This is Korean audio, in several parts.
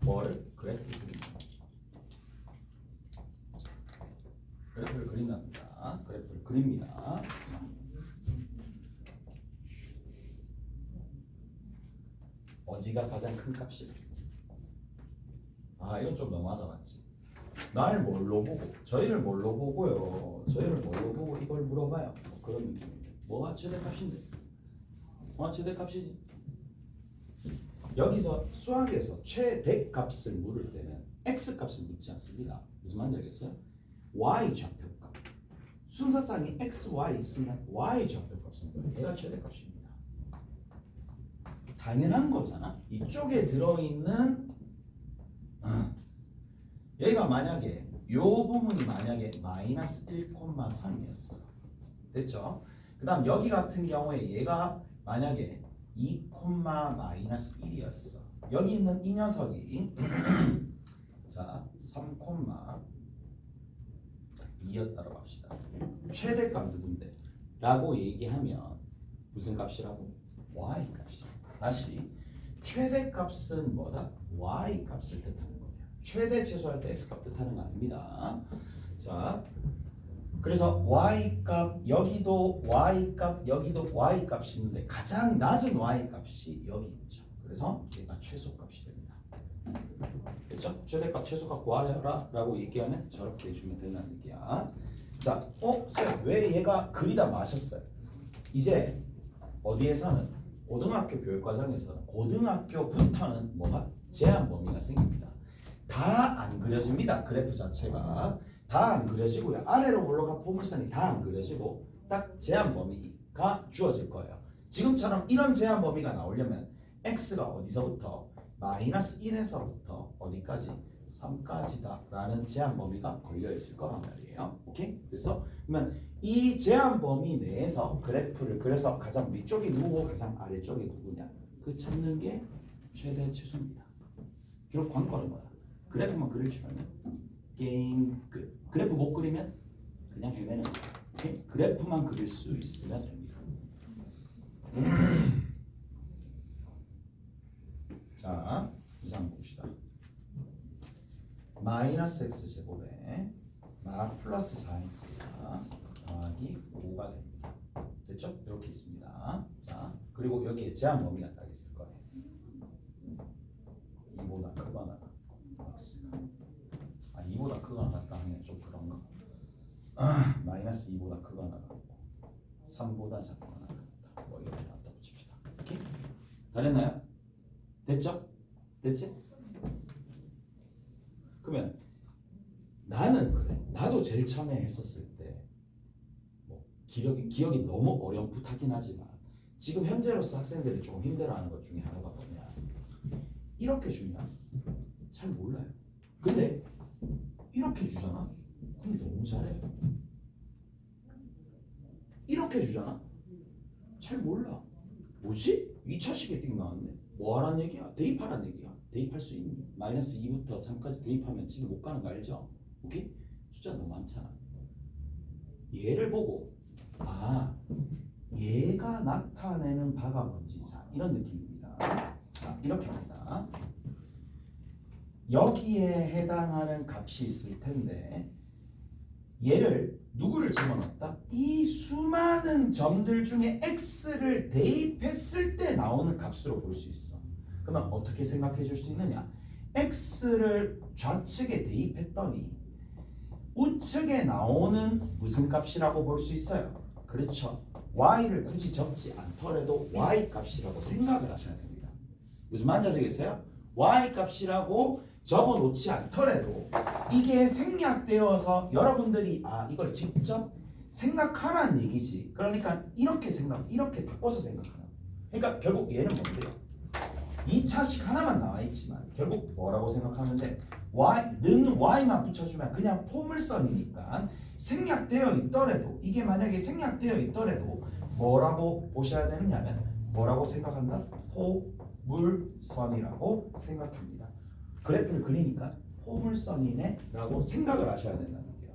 뭐를? 그래프를 그린다. 그래프를 그린답니다. 그래프를 그립니다. 자. 어디가 가장 큰 값이래? 아, 이건 좀 너무하다, 맞지? 날 뭘로 보고, 저희를 뭘로 보고요. 저희를 뭘로 보고 이걸 물어봐요. 뭐 그런 느낌인데. 뭐가 최대값인데? 뭐가 최대값이지? 여기서 수학에서 최대값을 물을 때는 x값을 묻지 않습니다. 무슨 말인지 알겠어요? y 좌표값. 순서상이 x, y 있으면 y 좌표값인 거예요. 얘가 최대값입니다. 당연한 거잖아. 이쪽에 들어있는 얘가 만약에 요 부분이 만약에 마이너스 1,3이었어. 됐죠? 그 다음 여기 같은 경우에 얘가 만약에 2, 마이너스 1이었어. 여기 있는 이 녀석이 자 3,2였다고 합시다. 최대값 누군데? 라고 얘기하면 무슨 값이라고? y 값이야. 다시 최대값은 뭐다? y 값을 뜻하는 거예요. 최대 최소할 때 x 값 뜻하는 거 아닙니다. 자, 그래서 y 값 여기도 y 값 여기도 y 값이 있는데 가장 낮은 y 값이 여기 있죠. 그래서 얘가 최소값이 됩니다. 그렇죠? 최대값 최소값 구하라 라고 얘기하면 저렇게 해주면 된다는 얘기야. 자, 쌤 왜 얘가 그리다 마셨어요? 이제 어디에서는 고등학교 교육과정에서는 고등학교부터는 뭐가 제한 범위가 생깁니다. 다 안 그려집니다. 그래프 자체가 다 안 그려지고요. 아래로 올라간 포물선이 다 안 그려지고 딱 제한 범위가 주어질 거예요. 지금처럼 이런 제한 범위가 나오려면 x가 어디서부터 마이너스 1에서부터 어디까지? 3까지다 라는 제한 범위가 걸려 있을 거란 말이에요. 오케이? 그래서 그러면 이 제한 범위 내에서 그래프를 그래서 가장 위쪽이 누구고 가장 아래쪽이 누구냐 그 찾는 게 최대 최소입니다. 결국 관건은 뭐야? 그래프만 그릴 줄 알면 게임 끝. 그래프 못 그리면 그냥 헤매는 거야. 오케이? 그래프만 그릴 수 있으면 됩니다. 자, 이상 봅시다. 마이너스 x 제곱에 마 플러스 4x가 더하기 5가 됩니다. 됐죠? 이렇게 있습니다. 자, 그리고 여기에 제한 범위가 딱 있을 거예요. 2보다 크거나 x가 2보다 크거나 같다 하면 좀 그런가? 마이너스 2보다 크거나 같고 3보다 작거나 같다. 뭐 이렇게 갖다 붙입시다. 오케이? 다 됐나요? 됐죠? 됐지? 그러면 나는 그래. 나도 제일 처음에 했었을 때 뭐 기억이 너무 어렴풋하긴 하지만 지금 현재로서 학생들이 조금 힘들어하는 것 중에 하나가 뭐냐? 이렇게 주냐? 잘 몰라요. 근데 이렇게 주잖아? 근데 너무 잘해. 이렇게 주잖아? 잘 몰라. 뭐지? 2차식에 띵 나왔네. 뭐 하란 얘기야? 대입하란 얘기야. 대입할 수 있니? 마이너스 2부터 3까지 대입하면 집에 못 가는 거 알죠? 오케이? 숫자 너무 많잖아. 얘를 보고 얘가 나타내는 바가 뭔지 자 이런 느낌입니다. 자 이렇게 합니다. 여기에 해당하는 값이 있을 텐데 얘를 누구를 집어넣었다? 이 수많은 점들 중에 x를 대입했을 때 나오는 값으로 볼 수 있어. 그러면 어떻게 생각해 줄 수 있느냐? x를 좌측에 대입했더니 우측에 나오는 무슨 값이라고 볼 수 있어요? 그렇죠. y를 굳이 적지 않더라도 y 값이라고 생각을 하셔야 됩니다. 무슨 말인지 아시겠어요? y 값이라고 적어 놓지 않더라도 이게 생략되어서 여러분들이 이걸 직접 생각하라는 얘기지. 그러니까 이렇게 바꿔서 생각하라. 그러니까 결국 얘는 뭔데요? 2차식 하나만 나와 있지만 결국 뭐라고 생각하는데 는 y만 붙여주면 그냥 포물선이니까 생략되어 있더라도 이게 만약에 생략되어 있더라도 뭐라고 보셔야 되느냐면 뭐라고 생각한다? 포물선이라고 생각합니다. 그래프를 그리니까 포물선이네 라고 생각을 하셔야 된다는 거예요.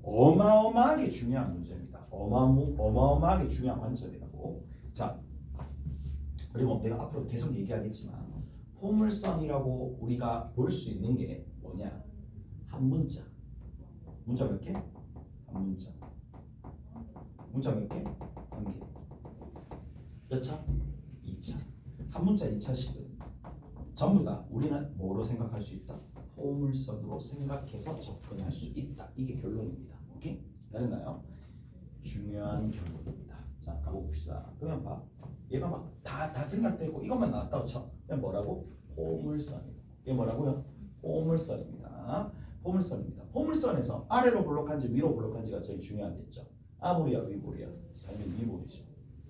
어마어마하게 중요한 문제입니다. 어마어마하게 중요한 관점이라고. 자, 그리고 내가 앞으로 계속 얘기하겠지만 포물선이라고 우리가 볼 수 있는 게 뭐냐? 한 문자. 문자 몇 개? 한 문자. 문자 몇 개? 한 개. 몇 차? 2차. 한 문자 2차씩은 전부 다 우리는 뭐로 생각할 수 있다? 포물선으로 생각해서 접근할 수 있다. 이게 결론입니다. 오케이? 다른가요? 중요한 결론입니다. 자, 가봅시다. 그러면 봐. 얘가 막 다 생각되고 이것만 나왔다고 쳐. 그냥 뭐라고? 포물선이다. 이게 뭐라고요? 포물선입니다. 포물선입니다. 포물선에서 아래로 블록한지 위로 블록한지가 제일 중요하겠죠. 아무리야 위볼이야. 당연히 위볼이죠.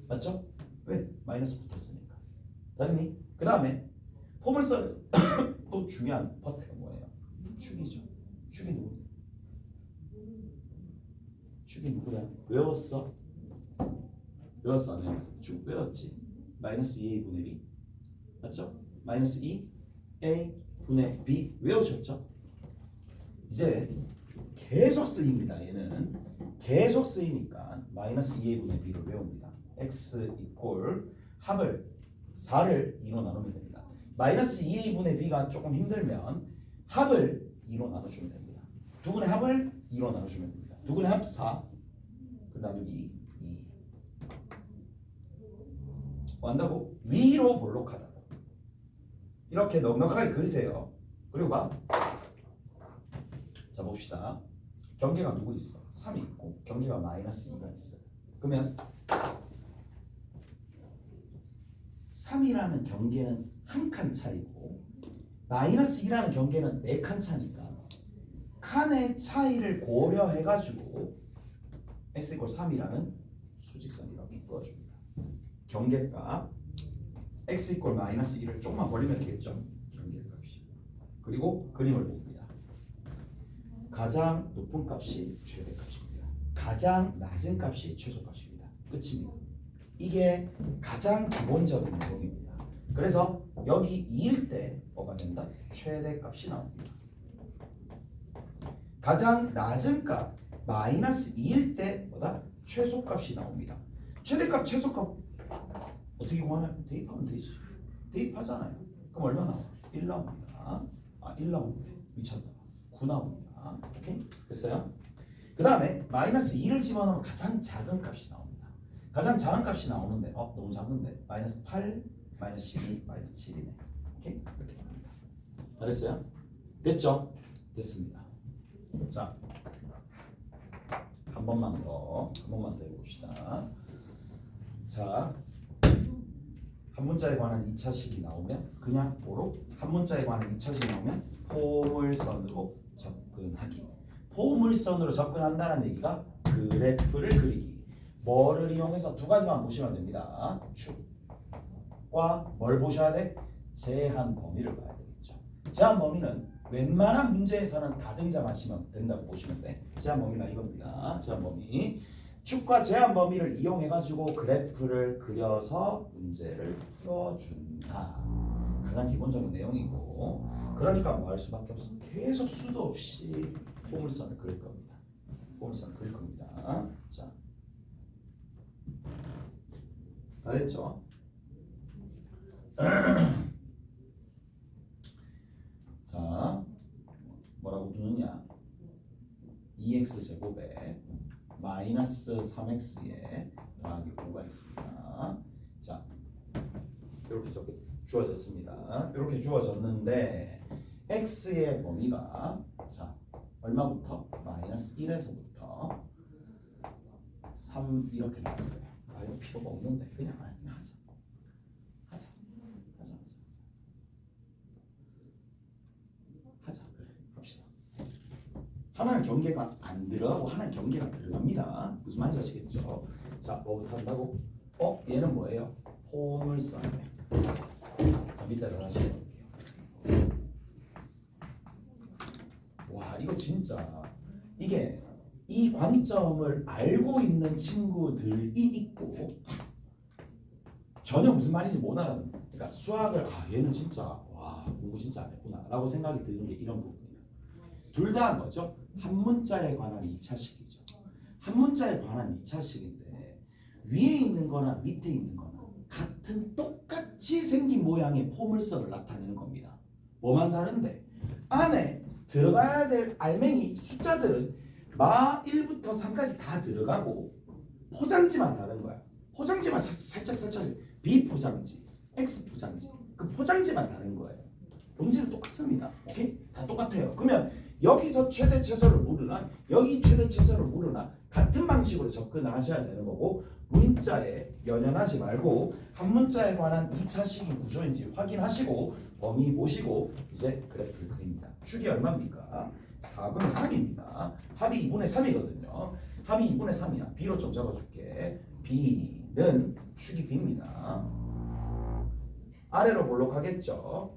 맞죠? 왜? 마이너스 붙었으니까. 다르니? 그 다음에 포물선에서 또 중요한 버트가 뭐예요? 축이죠. 축이 누구냐? 축이 누구야? 외웠어? 외웠어? 안 외웠어? 축 외웠지? 마이너스 2a 분의 b 맞죠? 마이너스 2a 분의 b 외우셨죠? 이제 계속 쓰입니다. 얘는 계속 쓰이니까 마이너스 2a 분의 b를 외웁니다. x 이꼴 합을 4를 2로 나누면 됩니다. 마이너스 2a 분의 b가 조금 힘들면 합을 2로 나눠주면 됩니다. 두 분의 합을 2로 나눠주면 됩니다. 두 분의 합 4, 그 나누기 2. 뭐 한다고? 위로 볼록하다고. 이렇게 넉넉하게 그리세요. 그리고 봐. 자 봅시다. 경계가 누구 있어? 3이 있고 경계가 마이너스 2가 있어요. 그러면 3이라는 경계는 한 칸 차이고 마이너스 2라는 경계는 4칸 차니까 칸의 차이를 고려해가지고 x = 3이라는 수직선 이렇게 그어줍니다. 경계값 x = 마이너스 2를 조금만 벌리면 되겠죠. 경계값이. 그리고 그림을 봅니다. 가장 높은 값이 최대값입니다. 가장 낮은 값이 최소값입니다. 끝입니다. 이게 가장 기본적인 내용입니다. 그래서 여기 2일 때 뭐가 된다? 최대값이 나옵니다. 가장 낮은 값 마이너스 2일 때 뭐다? 최소값이 나옵니다. 최대값, 최소값 어떻게 구하냐? 대입하면 되지. 대입하잖아요. 그럼 얼마 나와? 1 나옵니다. 1 나오는데 미쳤다. 9 나옵니다. 오케이? 됐어요? 그 다음에 마이너스 2를 집어넣으면 가장 작은 값이 나옵니다. 가장 작은 값이 나오는데 너무 작은데 마이너스 8, 마이너스 12, 마이너스 7이네. 오케이? 이렇게 나옵니다. 잘했어요? 됐죠? 됐습니다. 자, 한 번만 더 해봅시다. 자, 한 문자에 관한 2차식이 나오면 그냥 뭐로? 한 문자에 관한 2차식이 나오면 포물선으로 접근하기. 포물선으로 접근한다는 얘기가 그래프를 그리기. 뭐를 이용해서 두 가지만 보시면 됩니다. 축과 뭘 보셔야 돼? 제한 범위를 봐야 되겠죠. 제한 범위는 웬만한 문제에서는 다 등장하시면 된다고 보시면 돼. 제한 범위가 이겁니다. 제한 범위. 축과 제한 범위를 이용해 가지고 그래프를 그려서 문제를 풀어준다. 가장 기본적인 내용이고, 그러니까 뭐 할 수밖에 없어. 계속 수도 없이 포물선을 그릴 겁니다. 포물선을 그릴 겁니다. 자, 다 됐죠? 자, 뭐라고 두느냐? 2x제곱에 마이너스 3x에 더하기 5가 있습니다. 자, 이렇게 주어졌습니다. 이렇게 주어졌는데 x의 범위가 자 얼마부터? 마이너스 1에서부터 3 이렇게 나왔어요. 이거 필요가 없는데 그냥 하자. 그래, 합시다. 하나는 경계가 안 들어가고 하나는 경계가 들어갑니다. 무슨 말인지 아시겠죠? 자, 뭐부터 한다고? 얘는 뭐예요? 포물선이에요. 자, 밑에다 다시 해볼게요. 와, 이거 진짜 이게 이 관점을 알고 있는 친구들이 있고 전혀 무슨 말인지 못 알아듣는. 그러니까 수학을 얘는 진짜 와 공부 진짜 안 했구나라고 생각이 드는 게 이런 부분이에요. 둘 다 한 거죠. 한 문자에 관한 2차식이죠. 한 문자에 관한 2차식인데 위에 있는 거나 밑에 있는 거나 같은 똑같이 생긴 모양의 포물선을 나타내는 겁니다. 뭐만 다른데 안에 들어가야 될 알맹이 숫자들은 마 1부터 3까지 다 들어가고 포장지만 다른 거야. 포장지만 살짝 비포장지, X포장지. 그 포장지만 다른 거예요. 범지는 똑같습니다. 오케이? 다 똑같아요. 그러면 여기서 최대 최소를 물으나 여기 최대 최소를 물으나 같은 방식으로 접근을 하셔야 되는 거고 문자에 연연하지 말고 한 문자에 관한 2차식이 구조인지 확인하시고 범위 보시고 이제 그래프를 그립니다. 축이 얼마입니까? 4분의 3입니다. 합이 2분의 3이거든요. 합이 2분의 3이야. B로 좀 적어줄게. B는 축이 B입니다. 아래로 볼록하겠죠.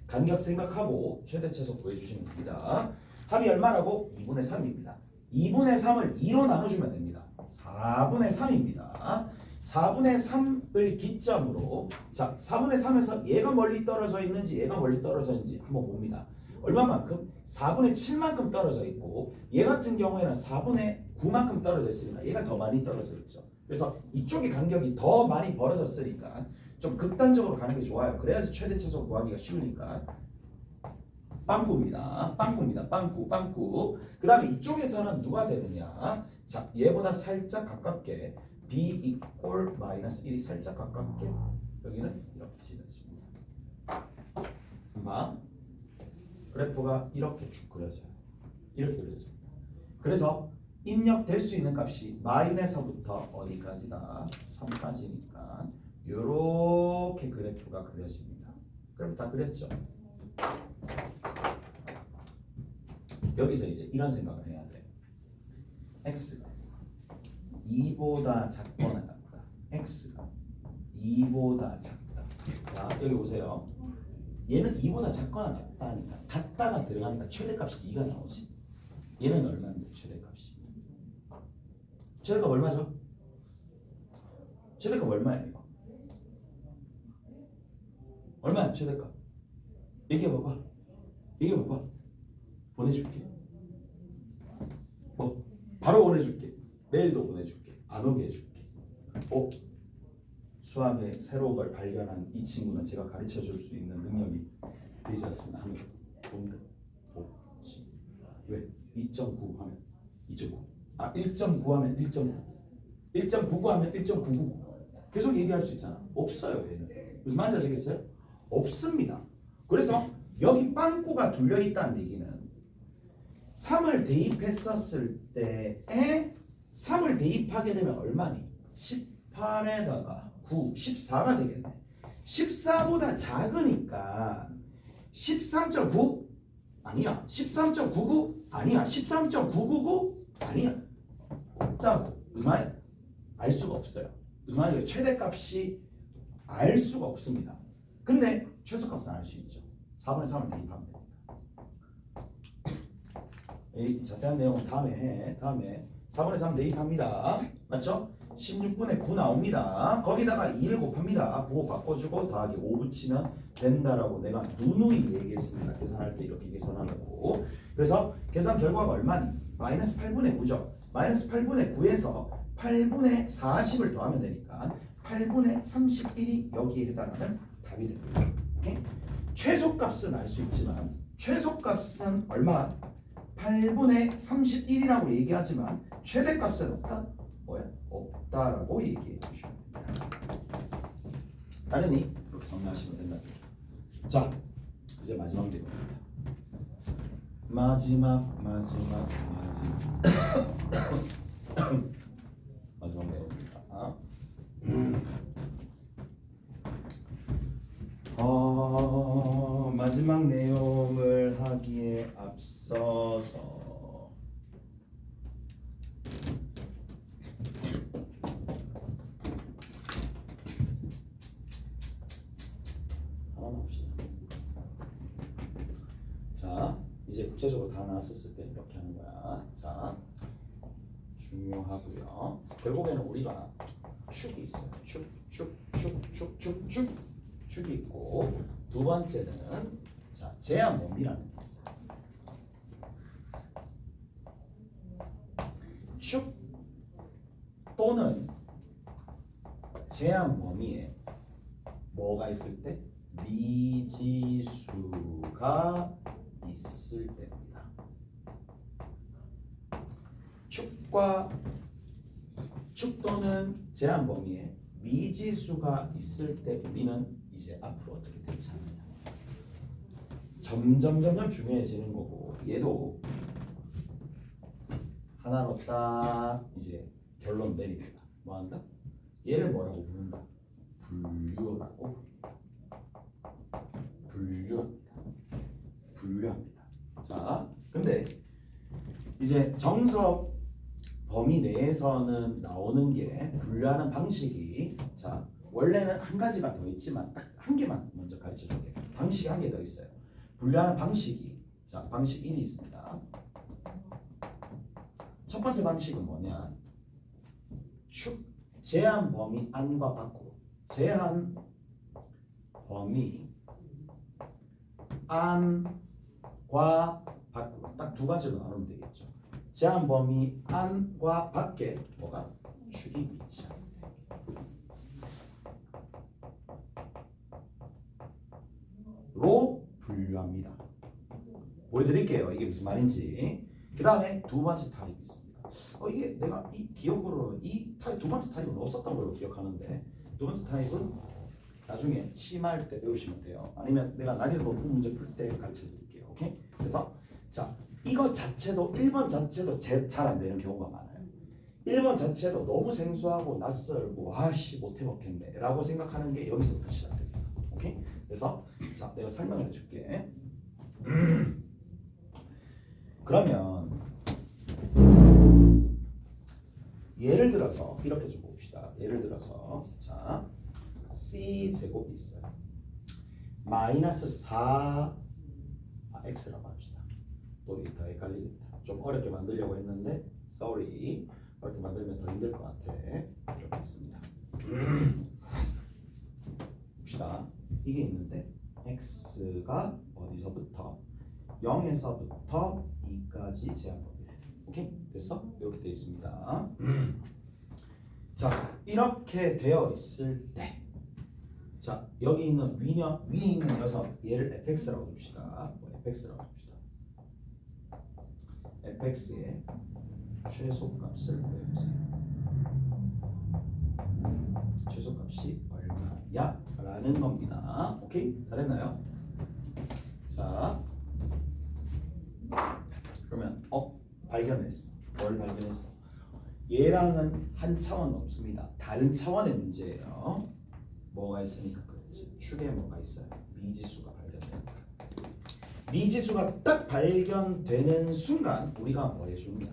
간격 생각하고 최대 최소 구해주시면 됩니다. 합이 얼마라고? 2분의 3입니다. 2분의 3을 2로 나눠주면 됩니다. 4분의 3입니다. 4분의 3을 기점으로 자 4분의 3에서 얘가 멀리 떨어져 있는지 얘가 멀리 떨어져 있는지 한번 봅니다. 얼마만큼? 4분의 7만큼 떨어져 있고 얘 같은 경우에는 4분의 9만큼 떨어져 있으니까 얘가 더 많이 떨어져 있죠. 그래서 이쪽의 간격이 더 많이 벌어졌으니까 좀 극단적으로 가는 게 좋아요. 그래야지 최대 최소 구하기가 쉬우니까. 빵꾸입니다. 빵꾸입니다. 빵꾸. 그 다음에 이쪽에서는 누가 되느냐? 자, 얘보다 살짝 가깝게 b equal 마이너스 1이 살짝 가깝게 여기는 이렇게 지어집니다. 금방 그래프가 이렇게 쭉 그려져요. 이렇게 그려집니다. 그래서 입력될 수 있는 값이 마이너스부터 어디까지다? 3까지니까 이렇게 그래프가 그려집니다. 그래프 다 그렸죠? 여기서 이제 이런 생각을 해야 돼. x가 2보다 작거나 같다. x가 2보다 작다. 자, 여기 보세요. 얘는 2보다 작거나 같다니까 같다가 들어가니까 최대값이 2가 나오지. 얘는 얼마인데 최대값이? 최대값 얼마죠? 최대값 얼마예요 이거? 얼마야 최대값? 얘기해봐봐. 얘기해봐봐. 보내줄게. 뭐 바로 보내줄게. 내일도 보내줄게. 안 오게 해줄게. 수학에 새로운 걸 발견한 이 친구는 제가 가르쳐 줄 수 있는 능력이 되지 않습니다. 하면 동급 5, 10. 왜? 2.9 하면 2.9. 1.9 하면 1.9. 1.99 하면 1.999. 계속 얘기할 수 있잖아. 없어요. 얘는. 무슨 말인지 아시겠어요? 없습니다. 그래서 여기 빵꾸가 둘려 있다는 얘기는 3을 대입했었을 때에 3을 대입하게 되면 얼마니? 18에다가 9, 14가 되겠네. 14보다 작으니까 13.9? 아니야. 13.99? 아니야. 13.999? 아니야. 없다고. 무슨 말이야? 알 수가 없어요. 무슨 말이에요? 최대값이 알 수가 없습니다. 근데 최소값은 알 수 있죠. 4분의 3을 대입하면 됩니다. 이 자세한 내용은 다음에 해. 다음에 4분의 3 대입합니다. 맞죠? 16분의 9 나옵니다. 거기다가 2를 곱합니다. 부호 바꿔주고 더하기 5 붙이면 된다라고 내가 누누이 얘기했습니다. 계산할 때 이렇게 계산하라고. 그래서 계산 결과가 얼마니? 마이너스 8분의 9죠. 마이너스 8분의 9에서 8분의 40을 더하면 되니까 8분의 31이 여기에 해당하는 답이 됩니다. 오케이? 최소값은 알 수 있지만 최소값은 얼마? 8분의 31이라고 얘기하지만 최대값은 없다? 뭐야? 없다라고 얘기해 주시면 됩니다. 당연히 이렇게 정리하시면 된다. 자, 이제 마지막 내용입니다. 마지막 마지막 내용입니다. 마지막 내용을 하기에 앞서서 하나 봅시다. 자, 이제 구체적으로 다 나왔었을 때 이렇게 하는 거야. 자, 중요하고요. 결국에는 우리가 축이 있어요. 축이 있고 두 번째는 자 제한 범위라는 게 있어요. 축 또는 제한 범위에 뭐가 있을 때? 미지수가 있을 때입니다. 축 또는 제한 범위에 미지수가 있을 때 우리는 이제 앞으로 어떻게 되지 않느냐. 점점 중요해지는 거고, 얘도 하나로 딱 이제 결론 내립니다. 뭐 한다? 얘를 뭐라고 부른다? 분류라고 분류합니다. 자, 근데 이제 정석 범위 내에서는 나오는 게 분류하는 방식이, 자, 원래는 한 가지가 더 있지만 딱 한 개만 먼저 가르쳐 줄게요. 방식이 한 개 더 있어요. 분류하는 방식이, 자, 방식 1이 있습니다. 첫 번째 방식은 뭐냐? 제한 범위 안과 밖으로. 제한 범위 안과 밖으로. 딱 두 가지로 나누면 되겠죠. 제한 범위 안과 밖에 뭐가? 축이 위치합니다. 로 분류합니다. 보여드릴게요. 이게 무슨 말인지. 그 다음에 두 번째 타입이 있습니다. 이게 내가 이 기억으로는 이 타입, 두 번째 타입은 없었던 걸로 기억하는데, 두 번째 타입은 나중에 심할 때 배우시면 돼요. 아니면 내가 난이도 높은 문제 풀 때 가르쳐 드릴게요. 오케이? 그래서 자, 이거 자체도 1번 자체도 잘 안 되는 경우가 많아요. 1번 자체도 너무 생소하고 낯설고 아씨 못 해먹겠네 라고 생각하는 게 여기서부터 시작됩니다. 오케이? 그래서 자, 내가 설명을 해줄게. 그러면 예를 들어서 이렇게 좀 봅시다. 예를 들어서 자, C제곱이 있어요. 마이너스 4 X라고 합시다. 또 이게 더 헷갈리겠다. 좀 어렵게 만들려고 했는데 sorry. 어렵게 만들면 더 힘들 것 같아. 이렇게 했습니다. 봅시다. 이게 있는데 X가 어디서부터 0에서부터 2까지 제한범위래. 오케이? 됐어? 이렇게 되어 있습니다. 자, 이렇게 되어 있을 때, 자, 여기 있는 위에 있는 녀석 얘를 fx라고 둡시다. fx라고 둡시다. fx의 최소값을 내보세요. 최소값이 얼마야? 라는 겁니다. 오케이? 잘했나요? 자, 그러면 발견했어. 뭘 발견했어? 얘랑은 한 차원 없습니다. 다른 차원의 문제예요. 뭐가 있으니까 그렇지. 축에 뭐가 있어요? 미지수가 발견됩니다. 미지수가 딱 발견되는 순간 우리가 뭐 해줍니다.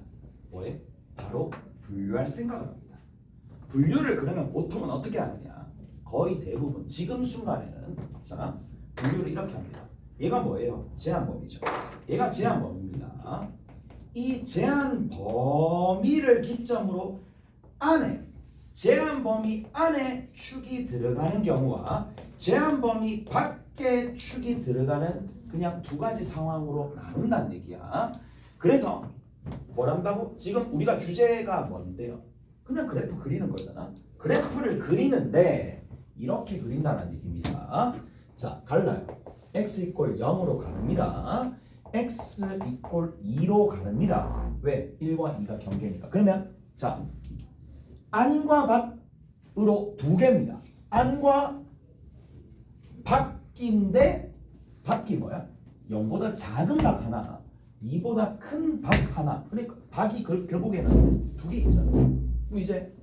뭐해? 바로 분류할 생각을 합니다. 분류를 그러면 보통은 어떻게 하느냐? 거의 대부분 지금 순간에는 자, 분류를 이렇게 합니다. 얘가 뭐예요? 제한 범위죠. 얘가 제한 범위입니다. 이 제한 범위를 기점으로 안에 제한 범위 안에 축이 들어가는 경우와 제한 범위 밖에 축이 들어가는 그냥 두 가지 상황으로 나눈다는 얘기야. 그래서 뭘 한다고? 지금 우리가 주제가 뭔데요? 그냥 그래프 그리는 거잖아. 그래프를 그리는데 이렇게 그린다는 얘기입니다. 자, 갈라요. x 이퀄 0으로 가릅니다. x 이퀄 2로 가릅니다. 왜? 1과 2가 경계니까. 그러면 자, 안과 밖으로 두 개입니다. 안과 밖인데 밖이 뭐야? 0보다 작은 박 하나, 2보다 큰 박 하나. 그러니까 박이 결국에는 두 개 있잖아. 그럼 이제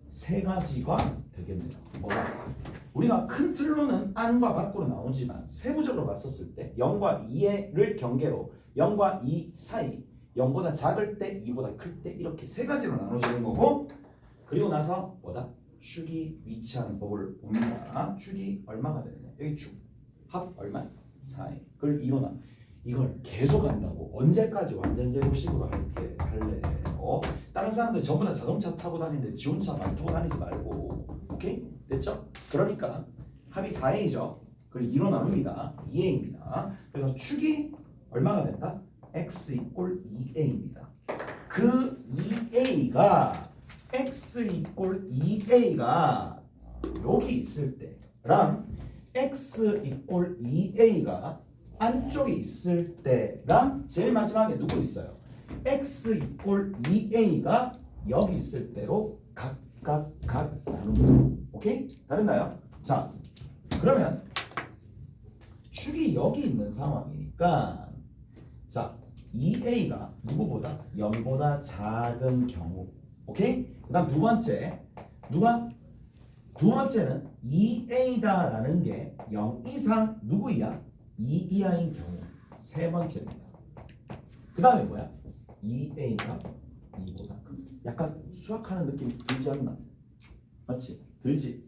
세 가지가 되겠네요. 뭐가? 우리가 큰 틀로는 안과 밖으로 나오지만 세부적으로 봤었을 때 0과 2를 경계로 0과 2 사이 0보다 작을 때 2보다 클 때 이렇게 세 가지로 나눠지는 거고, 그리고 나서 뭐다? 축이 위치하는 법을 봅니다. 축이 얼마가 되느냐? 여기 축 합 얼마? 4에 그걸 2로 나. 이걸 계속 한다고 언제까지 완전 제곱식으로 할래요? 다른 사람들 전부 다 자동차 타고 다니는데 지 혼자 말 타고 다니지 말고. 오케이? 됐죠? 그러니까 합이 4a죠. 그걸 2로 나눕니다. 2a입니다. 그래서 축이 얼마가 된다? x 이퀄 2a입니다. 그 2a가 x 이꼴 2a가 여기 있을 때랑 x 이꼴 2a가 안쪽에 있을 때랑 제일 마지막에 누구 있어요? x 이꼴 2a가 여기 있을 때로 각각 나눕니다. 오케이? 다르나요? 자, 그러면 축이 여기 있는 상황이니까 자, 2a가 누구보다 0보다 작은 경우. 오케이? 그다음 두 번째는 2a다라는 게 0 이상 누구이야? 2 이하인 경우. 세 번째입니다. 그다음에 뭐야? 2a가 2보다 큰. 약간 수학하는 느낌이 들지 않나? 맞지? 들지?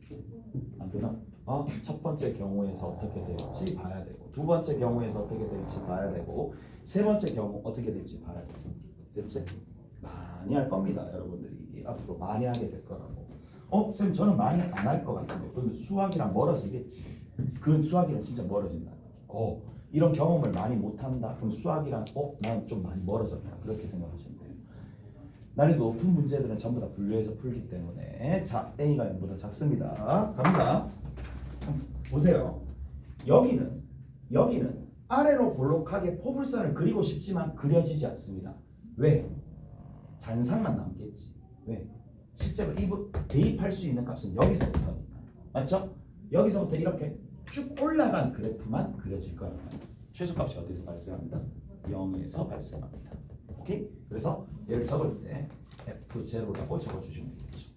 안 되나? 첫 번째 경우에서 어떻게 될지 봐야 되고, 두 번째 경우에서 어떻게 될지 봐야 되고, 세 번째 경우 어떻게 될지 봐야 되고. 됐지? 많이 할 겁니다, 여러분들이. 앞으로 많이 하게 될 거라고. 선생님 저는 많이 안 할 것 같은데. 그러면 수학이랑 멀어지겠지. 그 수학이랑 진짜 멀어진다. 이런 경험을 많이 못 한다. 그럼 수학이랑 난 좀 많이 멀어졌다. 그렇게 생각하시면 돼요. 난이도 높은 문제들은 전부 다 분류해서 풀기 때문에 자, A가 0보다 작습니다. 갑니다. 보세요. 여기는 아래로 볼록하게 포물선을 그리고 싶지만 그려지지 않습니다. 왜? 잔상만 남겠지. 왜? 실제로 대입할 수 있는 값은 여기서부터니까. 맞죠? 여기서부터 이렇게 쭉 올라간 그래프만 그려질 거라고 합니다. 최소값이 어디서 발생합니다? 0에서 발생합니다. 오케이? 그래서 얘를 적을 때 F0라고 적어주시면 되겠죠.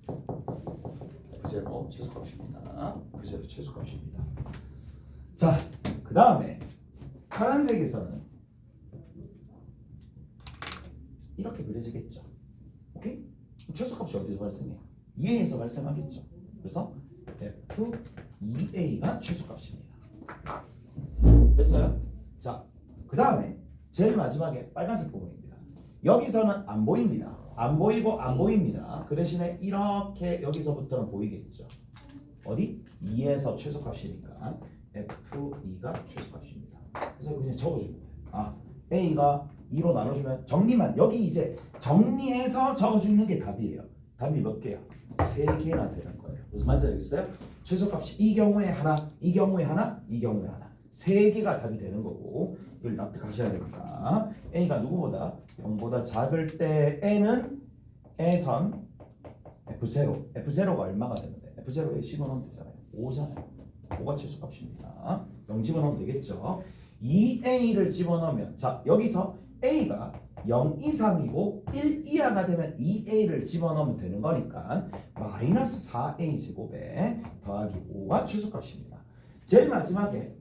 F0 최소값입니다. F0 최소값입니다. 자, 그 다음에 파란색에서는 이렇게 그려지겠죠. 오케이? 최소값이 어디서 발생해요? 2a에서 발생하겠죠. 그래서 F2a가 최소값입니다. 됐어요? 자, 그 다음에 제일 마지막에 빨간색 부분입니다. 여기서는 안 보입니다. 안 보이고 안 보입니다. 그 대신에 이렇게 여기서부터는 보이겠죠. 어디? 2에서 최소값이니까 F2가 최소값입니다. 그래서 그냥 적어주면 돼요. A가 2로 나눠주면 정리만 여기 이제 정리해서 적어주는 게 답이에요. 답이 몇 개야? 3개나 되는 거예요. 무슨 말인지 알겠어요? 최소값이 이 경우에 하나, 이 경우에 하나, 이 경우에 하나. 3개가 답이 되는 거고 이걸 납득하셔야 됩니다. A가 누구보다 0보다 작을 때 N은 N선 F0. F0가 얼마가 되는데? F0에 집어넣으면 되잖아요. 5잖아요. 5가 최소값입니다. 0 집어넣으면 되겠죠. 2A를 집어넣으면 자 여기서 A가 0 이상이고 1 이하가 되면 2A를 집어넣으면 되는 거니까 마이너스 4A 제곱에 더하기 5가 최소값입니다. 제일 마지막에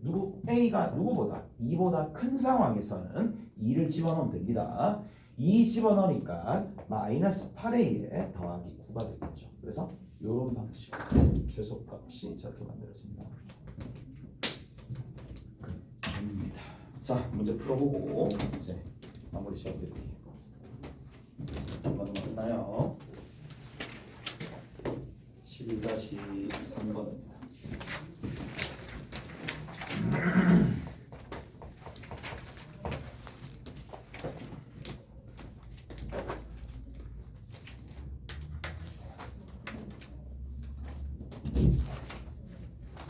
A가 누구보다 2보다 큰 상황에서는 2를 집어넣으면 됩니다. 2 집어넣으니까 마이너스 8A에 더하기 9가 되겠죠. 그래서 이런 방식 최소값이 저렇게 만들어집니다. 입니다. 자, 문제 풀어보고 이제 마무리 시간 드릴게요. 한번 맞나요? 11-3번입니다.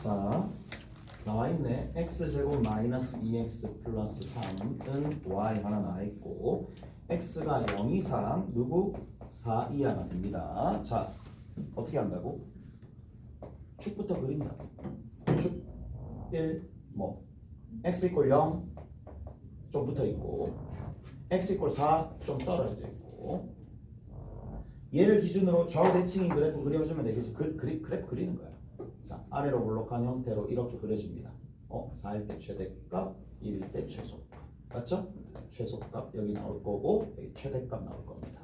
자, 나와있네. x제곱 마이너스 2x 플러스 3은 y 하나 나와있고 x가 0 이상 누구? 4 이하가 됩니다. 자, 어떻게 한다고? 축부터 그린다. 축 1, x 이퀄 0 좀 붙어있고 x 이퀄 4 좀 떨어져 있고 얘를 기준으로 좌우 대칭인 그래프 그려주면 되겠지. 그래프 그리는 거야. 자, 아래로 볼록한 형태로 이렇게 그려집니다. 4일 때 최대값, 1일 때 최소값. 맞죠? 최소값 여기 나올 거고 여기 최대값 나올 겁니다.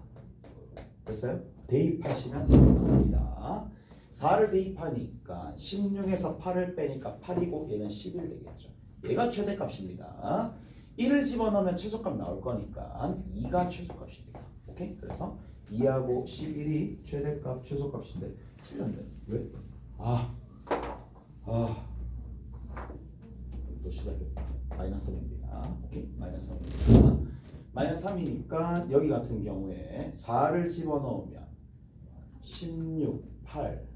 됐어요? 대입하시면 됩니다. 4를 대입하니까 16에서 8을 빼니까 8이고 얘는 11 되겠죠. 얘가 최대값입니다. 1을 집어넣으면 최소값 나올 거니까 2가 최소값입니다. 오케이? 그래서 2하고 11이 최대값, 최소값인데 틀렸네. 왜? 또 시작했다. 마이너스 3입니다. 오케이? 마이너스 3입니다. 마이너스 3이니까 여기 같은 경우에 4를 집어넣으면 16, 8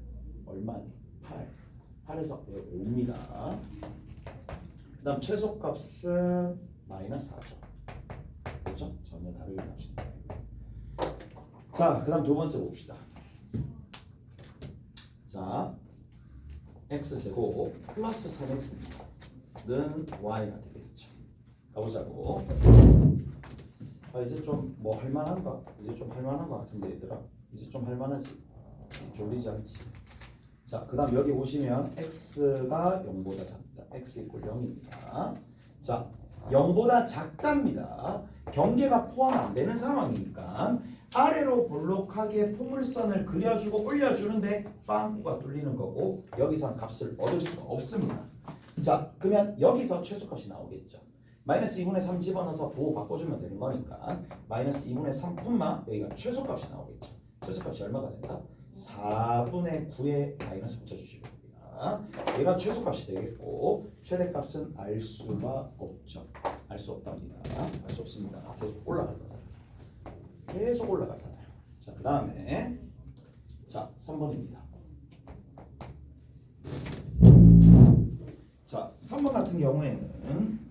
얼마니? 8 8에서 5입니다. 그 다음 최소값은 마이너스 4죠. 됐죠? 전혀 다르게 나옵니다. 자, 그 다음 두 번째 봅시다. 자, x제곱 플러스 3x는 y가 되겠죠. 가보자고. 이제 좀 뭐 할만한가? 이제 좀 할만한 것 같은데 얘들아. 이제 좀 할만하지? 졸리지 않지? 자, 그 다음 여기 보시면 x가 0보다 작다. x 이꼴 0입니다. 자, 0보다 작답니다. 경계가 포함 안 되는 상황이니까 아래로 볼록하게 포물선을 그려주고 올려주는데 빵꾸가 뚫리는 거고 여기서 값을 얻을 수가 없습니다. 자, 그러면 여기서 최소값이 나오겠죠. 마이너스 2분의 3 집어넣어서 부호 바꿔주면 되는 거니까 마이너스 2분의 3 콤마 여기가 최소값이 나오겠죠. 최소값이 얼마가 된다? 4분의 9에 마이너스 붙여주시면 됩니다. 얘가 최소값이 되겠고 최대값은 알 수가 없죠. 알 수 없답니다. 알 수 없습니다. 계속 올라갈 거잖아요. 계속 올라가잖아요. 자, 그 다음에 자 3번입니다. 자, 3번 같은 경우에는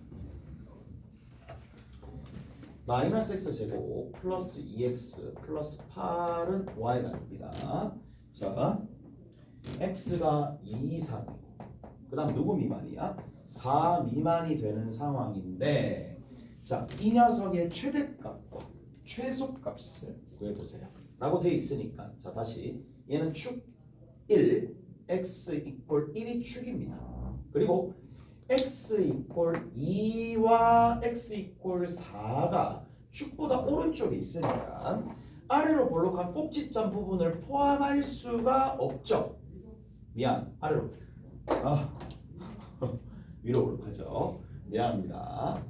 마이너스 x제곱 플러스 2x 플러스 8은 y가 됩니다. 자, x가 2 이상이고 그 다음 누구 미만이야? 4 미만이 되는 상황인데 자, 이 녀석의 최대값과 최소값을 구해보세요 라고 되어 있으니까 자, 다시 얘는 축 1, x 이꼴 1이 축입니다. 그리고 x 이꼴 2와 x 이꼴 4가 축보다 오른쪽에 있으니까 아래로 볼록한 꼭지점 부분을 포함할 수가 없죠. 미안, 아래로 위로 볼록하죠. 미안합니다.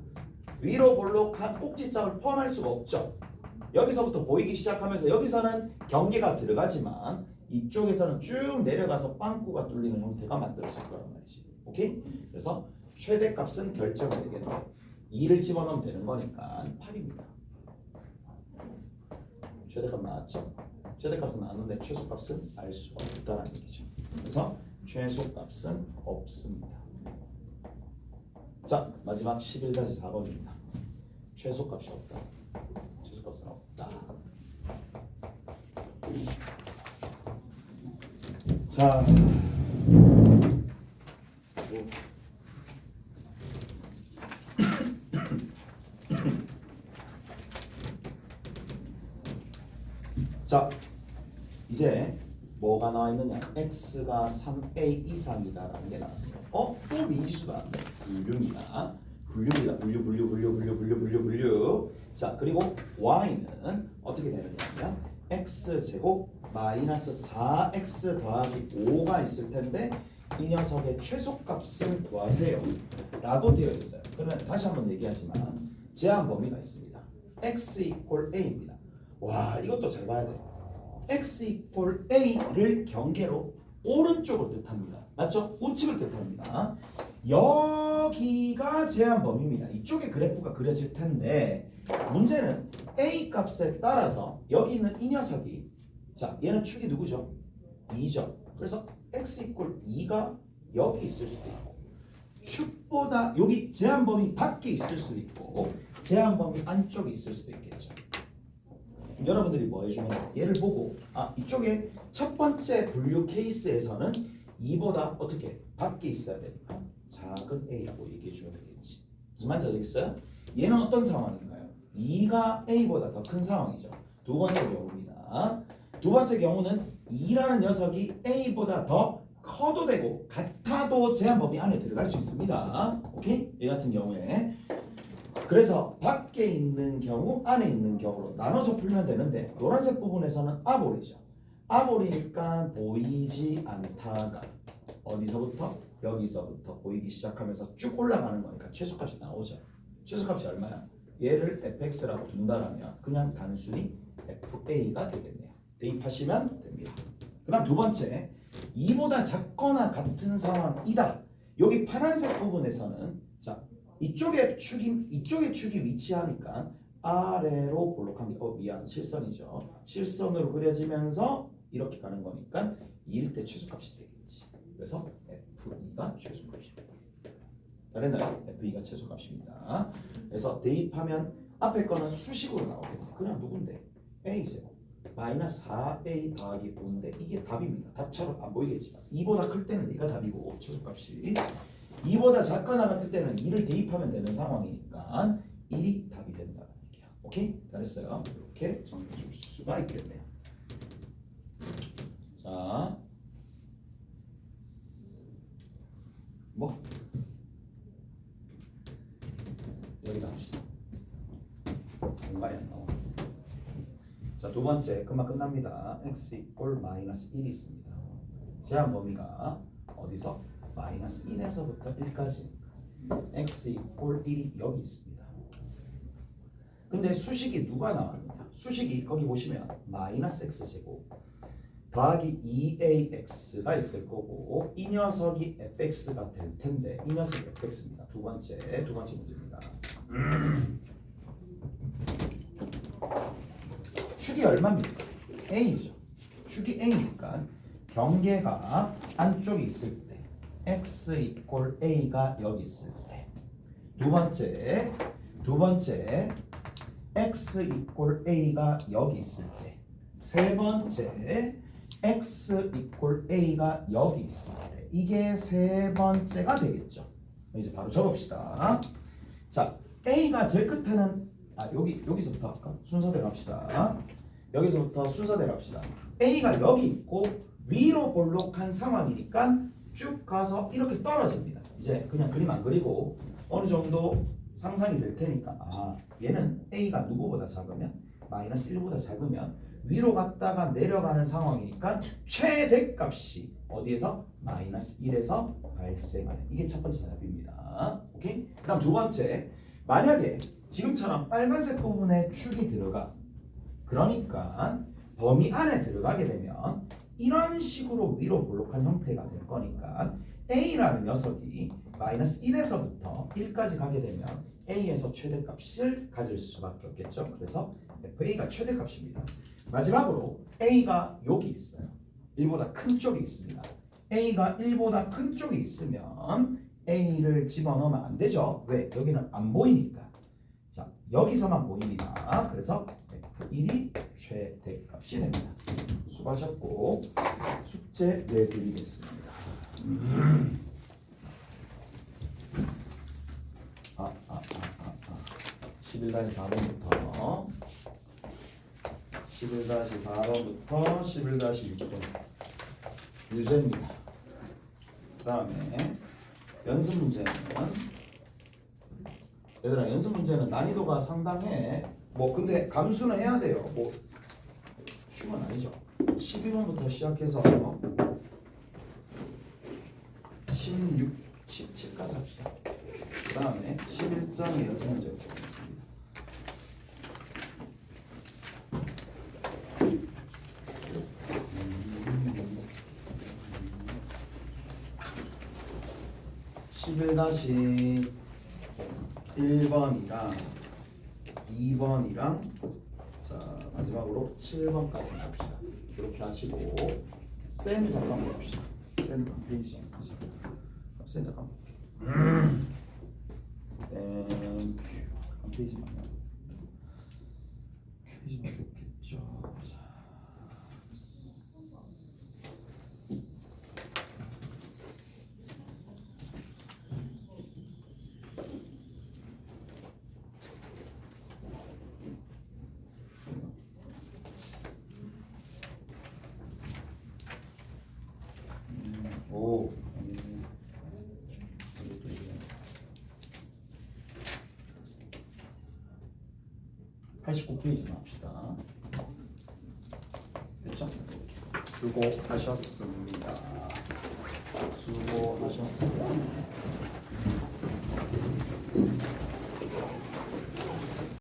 위로 볼록한 꼭지점을 포함할 수가 없죠. 여기서부터 보이기 시작하면서 여기서는 경계가 들어가지만 이쪽에서는 쭉 내려가서 빵꾸가 뚫리는 형태가 만들어질 거란 말이지. 오케이? 그래서 최대값은 결정이 되겠네. 2를 집어넣으면 되는 거니까 8입니다. 최대값 나왔죠? 최대값은 나왔는데 최소값은 알 수가 없다는 얘기죠. 그래서 최소값은 없습니다. 자, 마지막 11-4번입니다. 최소값이 없다. 최소값은 없다. 자, 자, 이제 뭐가 나와 있느냐? x가 3a 이상이다라는 게 나왔어요. 또 미지수가 나왔네. 분류입니다. 분류입니다. 분류. 자, 그리고 y는 어떻게 되느냐? x제곱 마이너스 4x 더하기 5가 있을 텐데 이 녀석의 최소값을 구하세요 라고 되어 있어요. 그러면 다시 한번 얘기하지만 제한 범위가 있습니다. x 이꼴 a입니다. 와, 이것도 잘 봐야 돼. x 이꼴 a를 경계로 오른쪽을 뜻합니다. 맞죠? 우측을 뜻합니다. 여기가 제한 범위입니다. 이쪽에 그래프가 그려질 텐데 문제는 a 값에 따라서 여기 있는 이 녀석이 자, 얘는 축이 누구죠? 2죠. 그래서 x 이꼴 2가 여기 있을 수도 있고 축보다 여기 제한 범위 밖에 있을 수도 있고 제한 범위 안쪽에 있을 수도 있겠죠. 여러분들이 뭐 해주면 얘를 보고 이쪽에 첫 번째 분류 케이스에서는 2보다 어떻게 밖에 있어야 되니까 작은 a라고 얘기해 주면 되겠지. 무슨 말인지 알겠어요? 얘는 어떤 상황인가요? 2가 a보다 더 큰 상황이죠. 두 번째 경우입니다. 두 번째 경우는 2라는 녀석이 a보다 더 커도 되고 같아도 제한 범위 안에 들어갈 수 있습니다. 오케이? 얘 같은 경우에 그래서 밖에 있는 경우 안에 있는 경우로 나눠서 풀면 되는데 노란색 부분에서는 아볼이죠. 아볼이니까 보이지 않다가 어디서부터? 여기서부터 보이기 시작하면서 쭉 올라가는 거니까 최소값이 나오죠. 최소값이 얼마야? 얘를 fx라고 둔다라면 그냥 단순히 fa가 되겠네요. 대입하시면 됩니다. 그 다음 두 번째 2보다 작거나 같은 상황이다. 여기 파란색 부분에서는 자 이쪽에 축이 위치하니까 아래로 볼록한 게 미안 실선이죠. 실선으로 그려지면서 이렇게 가는 거니까 2일 때 최소값이 되겠지. 그래서 F2가 최소값입니다. 다른날 F2가 최소값입니다. 그래서 대입하면 앞에 거는 수식으로 나오겠네. 그냥 누군데? A제곱 마이너스 4A 더하기 5인데 이게 답입니다. 답처럼 안 보이겠지만 2보다 클 때는 얘가 답이고 최소값이 2보다 작거나 같을 때는 2를 대입하면 되는 상황이니까 1이 답이 된다는 얘기야. 오케이? 잘했어요. 이렇게 정리해 줄 수가 있겠네요. 자, 뭐 여기다 합시다. 공간이 안 나와. 자, 두 번째 금방 끝납니다. x 이꼴 마이너스 1이 있습니다. 제한 범위가 어디서? 마이너스 1에서부터 1까지. x 이꼴 1이 여기 있습니다. 근데 수식이 누가 나왔느냐? 수식이 거기 보시면 마이너스 x제곱 더하기 2ax가 있을 거고 이 녀석이 fx가 될 텐데 이 녀석이 fx입니다. 두 번째 문제입니다. 축이 얼마입니까? a죠. 축이 a니까 경계가 안쪽에 있을 때 x 이꼴 a가 여기 있을 때 두 번째 x 이꼴 a가 여기 있을 때 세 번째 x 이꼴 a가 여기 있을 때 이게 세 번째가 되겠죠. 이제 바로 적읍시다. 자, a가 제일 끝에는 여기서부터 할까? 순서대로 합시다. 여기서부터 순서대로 합시다. a가 여기 있고 위로 볼록한 상황이니까 쭉 가서 이렇게 떨어집니다. 이제 그냥 그림 안 그리고 어느 정도 상상이 될 테니까 얘는 a가 누구보다 작으면 마이너스 1보다 작으면 위로 갔다가 내려가는 상황이니까 최대값이 어디에서? 마이너스 1에서 발생하는 이게 첫 번째 답입니다. 오케이? 그 다음 두 번째, 만약에 지금처럼 빨간색 부분에 축이 들어가 그러니까 범위 안에 들어가게 되면 이런 식으로 위로 볼록한 형태가 될 거니까 a라는 녀석이 마이너스 1에서부터 1까지 가게 되면 a에서 최대값을 가질 수밖에 없겠죠. 그래서 fa가 최대값입니다. 마지막으로 a가 여기 있어요. 1보다 큰 쪽이 있습니다. a가 1보다 큰 쪽이 있으면 a를 집어넣으면 안 되죠. 왜? 여기는 안 보이니까. 자, 여기서만 보입니다. 그래서 F1이 최대값이 됩니다. 수고하셨고 숙제 내드리겠습니다. 11-4번부터 11-4번부터 11-6번 유제입니다. 그 다음에 연습 문제는 얘들아 연습 문제는 난이도가 상당해. 뭐 근데 감수는 해야 돼요. 뭐 쉬운 건 아니죠. 12번부터 시작해서 16, 17까지 합시다. 그 다음에 11장의 연습 문제 보겠습니다. 11-1번이랑 2번이랑 자 마지막으로 7번까지 합시다. 이렇게 하시고 쌤 잠깐 봅시다. 쌤 페이지 쌤 잠깐 볼게요. 땡큐 한 페이지만요. 페이지밖에 없겠죠. 자. 오, 89페이지만 합시다. 됐죠? 수고하셨습니다. 수고하셨습니다.